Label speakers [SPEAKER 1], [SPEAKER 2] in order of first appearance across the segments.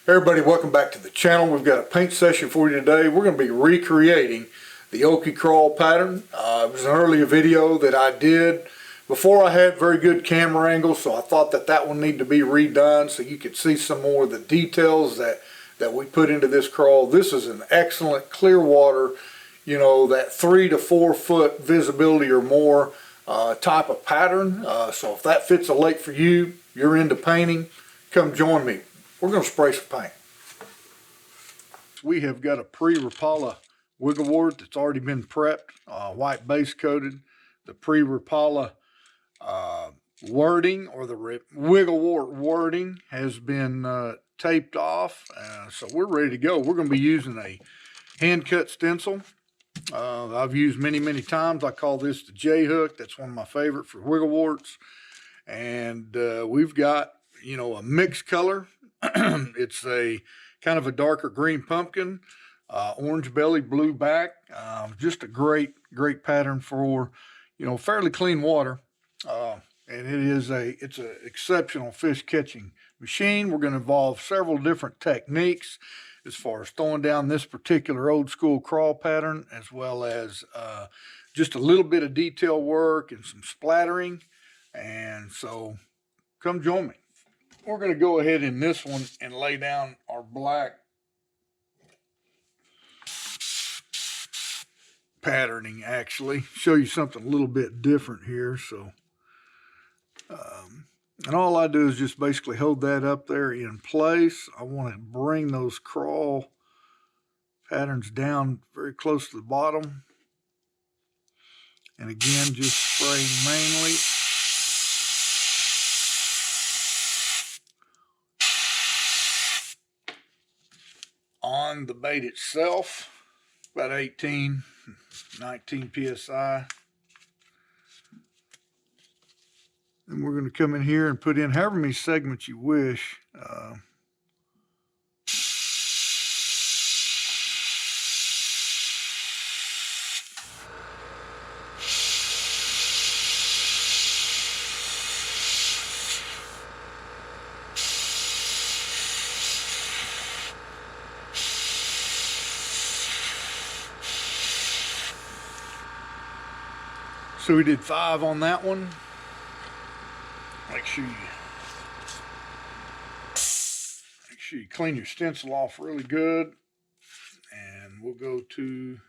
[SPEAKER 1] Everybody, welcome back to the channel. We've got a paint session for you today. We're going to be recreating the Okie Craw pattern. It was an earlier video that I did before I had very good camera angles, so I thought that one needed to be redone so you could see some more of the details that we put into this crawl. This is an excellent clear water, you know, that 3 to 4 foot visibility or more type of pattern. So if that fits a lake for you, you're into painting, come join me. We're going to spray some paint. We have got a pre-Rapala wiggle wart that's already been prepped, white base coated. The pre-Rapala wording, or the wiggle wart wording, has been taped off. So we're ready to go. We're going to be using a hand cut stencil. I've used many times. I call this the J-hook. That's one of my favorite for wiggle warts. And we've got, you know, a mixed color. It's a kind of a darker green pumpkin, orange belly, blue back. Just a great pattern for, you know, fairly clean water. And it's an exceptional fish catching machine. We're going to involve several different techniques as far as throwing down this particular old school crawl pattern, as well as just a little bit of detail work and some splattering. And so come join me. We're going to go ahead in this one and lay down our black patterning, actually. Show you something a little bit different here. So, and all I do is just basically hold that up there in place. I want to bring those crawl patterns down very close to the bottom. And again, just spraying mainly. On the bait itself, about 18, 19 psi. And we're going to come in here and put in however many segments you wish. So we did 5 on that one. Make sure you clean your stencil off really good. And we'll go to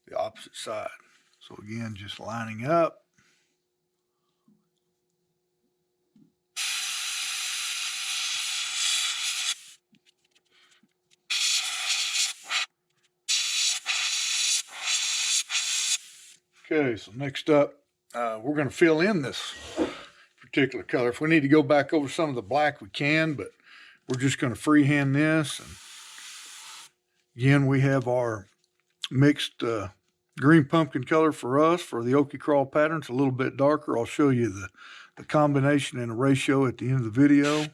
[SPEAKER 1] the opposite side. So again, just lining up. Okay, so next up, we're going to fill in this particular color. If we need to go back over some of the black, we can, but we're just going to freehand this. And again, we have our mixed green pumpkin color for us for the Okie Craw pattern. It's a little bit darker. I'll show you the combination and the ratio at the end of the video.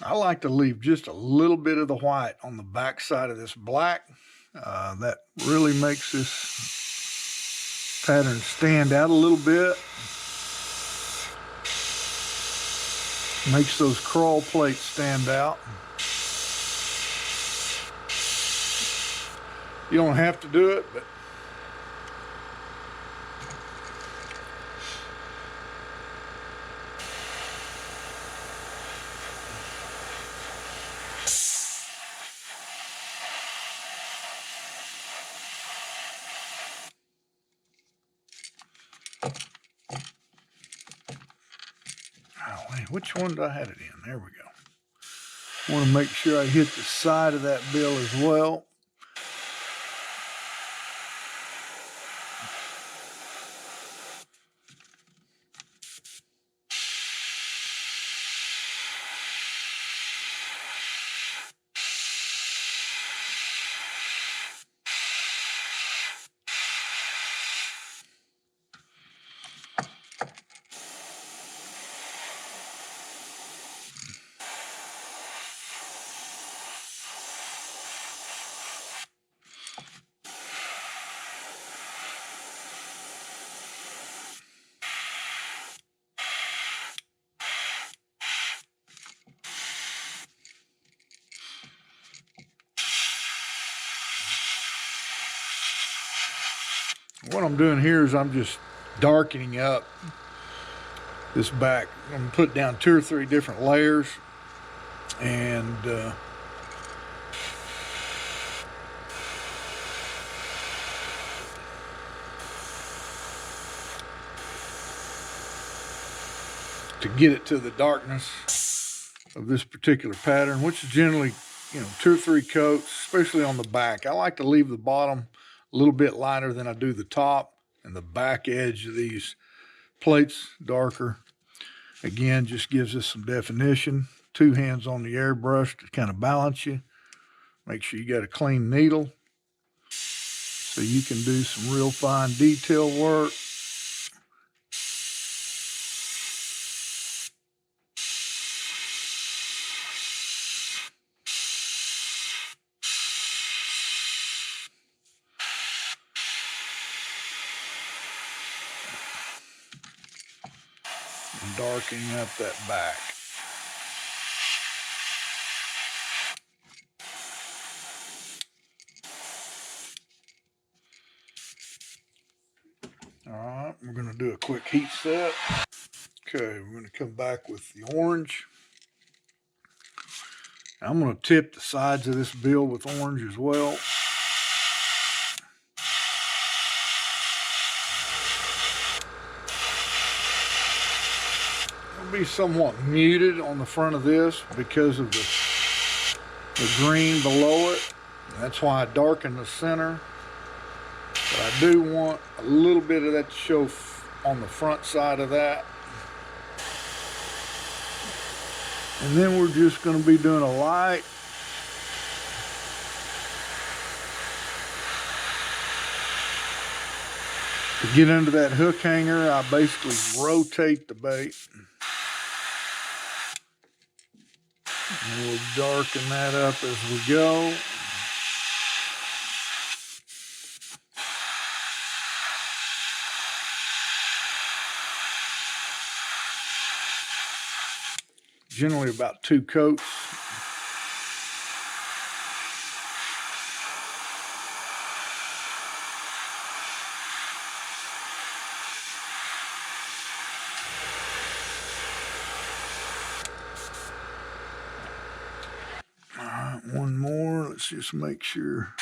[SPEAKER 1] I like to leave just a little bit of the white on the back side of this black. That really makes this pattern stand out a little bit. Makes those crawl plates stand out. You don't have to do it, but which one did I have it in? There we go. Want to make sure I hit the side of that bill as well. What I'm doing here is I'm just darkening up this back. I'm going to put down 2 or 3 different layers, and to get it to the darkness of this particular pattern, which is generally, 2 or 3 coats, especially on the back. I like to leave the bottom a little bit lighter than I do the top, and the back edge of these plates darker. Again, just gives us some definition. 2 hands on the airbrush to kind of balance you. Make sure you got a clean needle so you can do some real fine detail work. And darkening up that back. All right, we're going to do a quick heat set. Okay, we're going to come back with the orange. I'm going to tip the sides of this bill with orange as well. It'll be somewhat muted on the front of this because of the green below it. That's why I darken the center. But I do want a little bit of that to show on the front side of that. And then we're just going to be doing a light. To get into that hook hanger, I basically rotate the bait. And we'll darken that up as we go. Generally about 2 coats. All right, one more. Let's just make sure.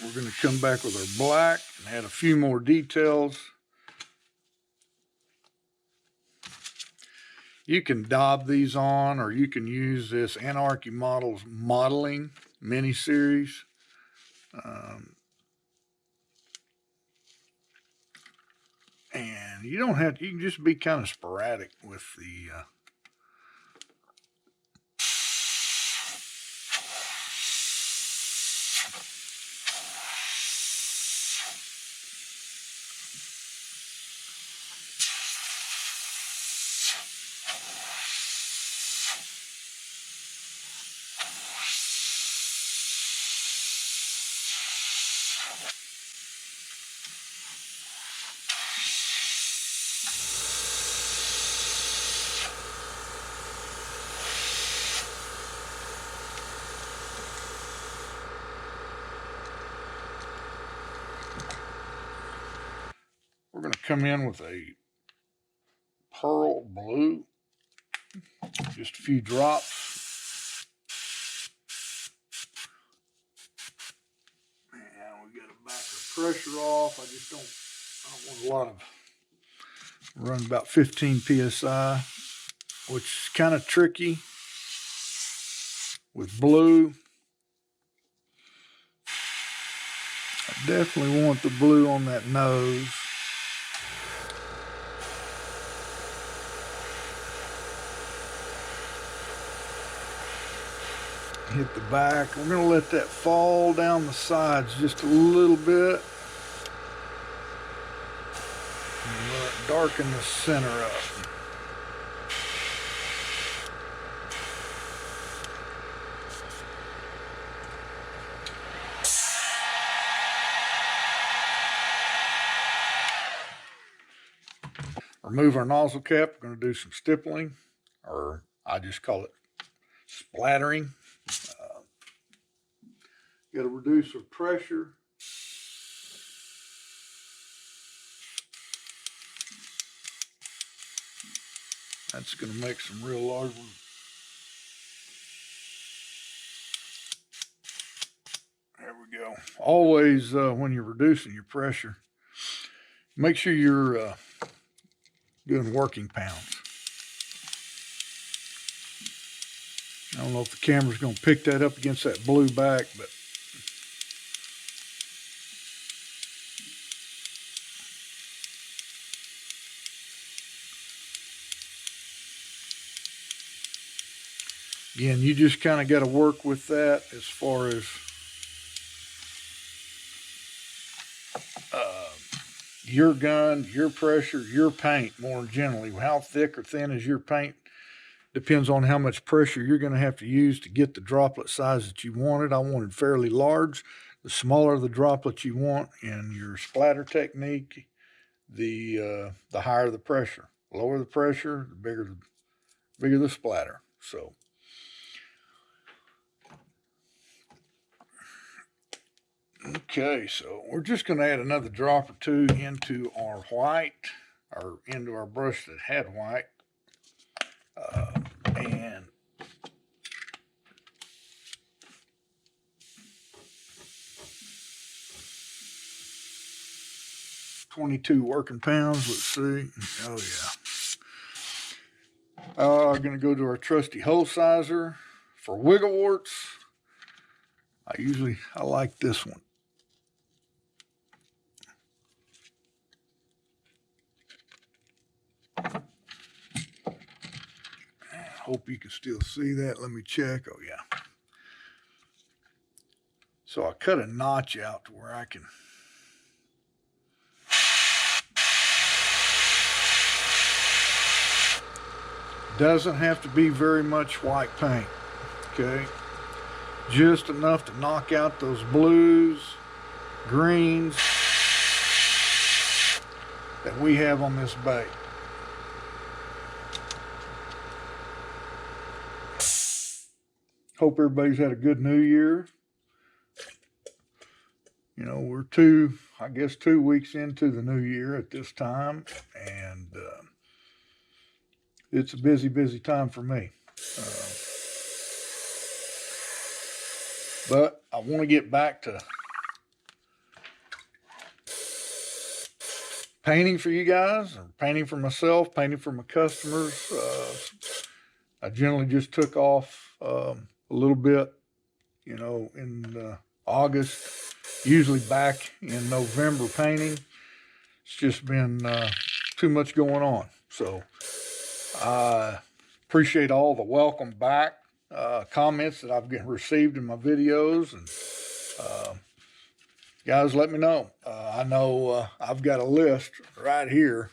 [SPEAKER 1] We're going to come back with our black and add a few more details. You can daub these on, or you can use this Anarchy Models modeling mini series. And you don't have to, you can just be kind of sporadic with the we're going to come in with a pearl blue, just a few drops. And we got to back the pressure off. I don't want a lot of, run about 15 psi, which is kind of tricky with blue. I definitely want the blue on that nose. Hit the back. We're going to let that fall down the sides just a little bit. And let it darken the center up. Remove our nozzle cap. We're going to do some stippling, or I just call it splattering. Got to reduce our pressure. That's going to make some real large ones. There we go. Always, when you're reducing your pressure, make sure you're doing working pounds. I don't know if the camera's going to pick that up against that blue back, but again, you just kind of got to work with that as far as your gun, your pressure, your paint more generally. How thick or thin is your paint depends on how much pressure you're going to have to use to get the droplet size that you wanted. I wanted fairly large. The smaller the droplet you want in your splatter technique, the higher the pressure. Lower the pressure, the bigger the splatter. So okay, so we're just going to add another drop or two into our white, or into our brush that had white. And $22 working pounds. Let's see. Oh yeah. I'm going to go to our trusty hole sizer for wiggle warts. I like this one. Hope you can still see that. Let me check. Oh yeah. So I cut a notch out to where I can doesn't have to be very much white paint. Okay. Just enough to knock out those blues, greens that we have on this bait. Hope everybody's had a good New Year. You know, we're 2 weeks into the new year at this time, and it's a busy time for me. But I want to get back to painting for you guys, or painting for myself, painting for my customers. I generally just took off a little bit, you know, in August, usually back in November painting. It's just been too much going on. So I appreciate all the welcome back comments that I've received in my videos, and guys, let me know. I know I've got a list right here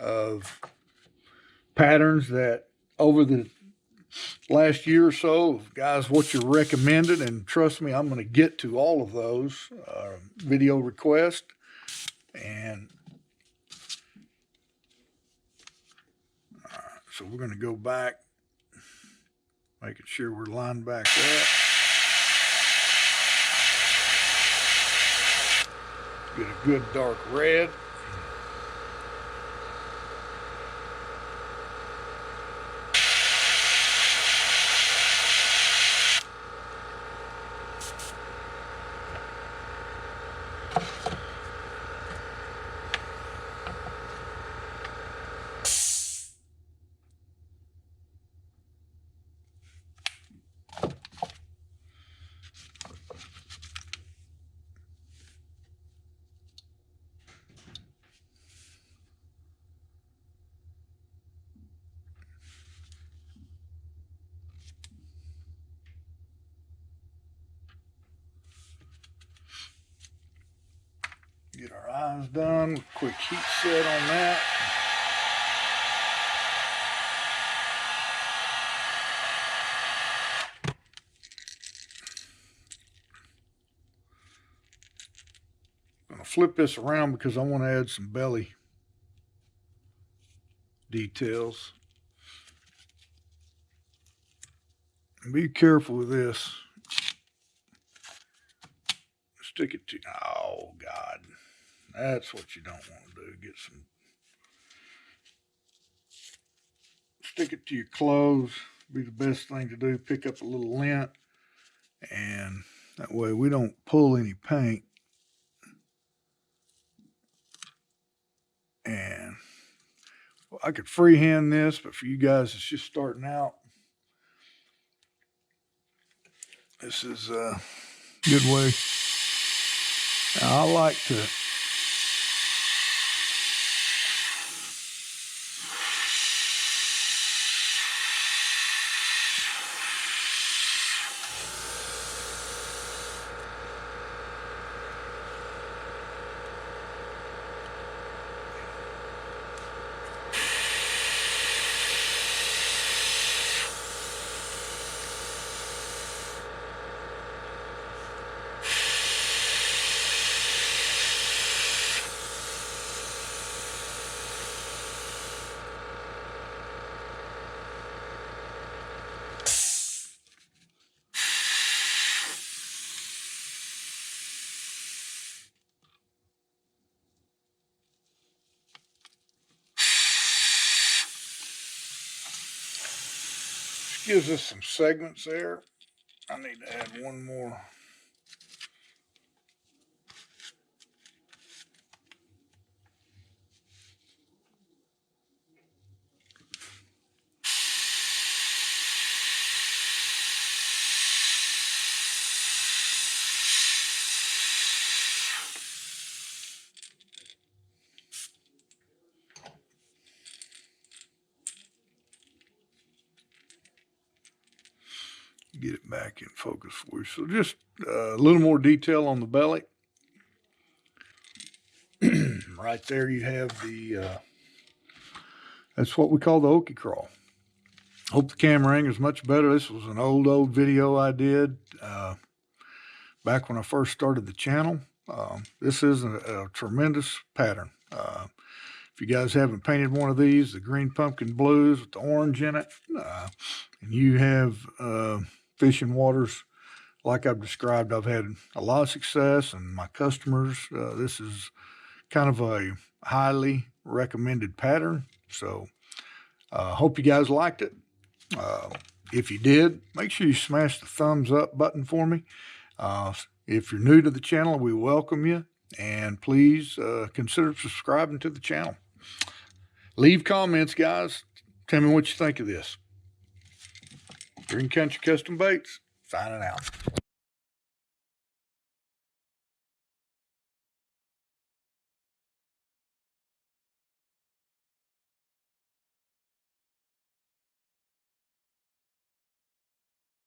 [SPEAKER 1] of patterns that over the last year or so, guys, what you're recommended, and trust me, I'm going to get to all of those video requests. And so we're going to go back, making sure we're lined back up. Get a good dark red. Get our eyes done. Quick heat set on that. I'm going to flip this around because I want to add some belly details. And be careful with this. Stick it to, oh God, that's what you don't want to do. Get some, stick it to your clothes. Be the best thing to do. Pick up a little lint, and that way we don't pull any paint. And well, I could freehand this, but for you guys it's just starting out, this is a good way. Now, I like to gives us some segments there. I need to add one more. Get it back in focus for you. So just a little more detail on the belly. Right there you have the, that's what we call the Okie Craw. Hope the camera angle is much better. This was an old video I did back when I first started the channel. This is a tremendous pattern. If you guys haven't painted one of these, the green pumpkin blues with the orange in it, and you have fishing waters like I've described, I've had a lot of success, and my customers, this is kind of a highly recommended pattern. So hope you guys liked it. If you did, make sure you smash the thumbs up button for me. If you're new to the channel, we welcome you, and please consider subscribing to the channel. Leave comments, guys. Tell me what you think of this. Green Country Custom Baits, signing out.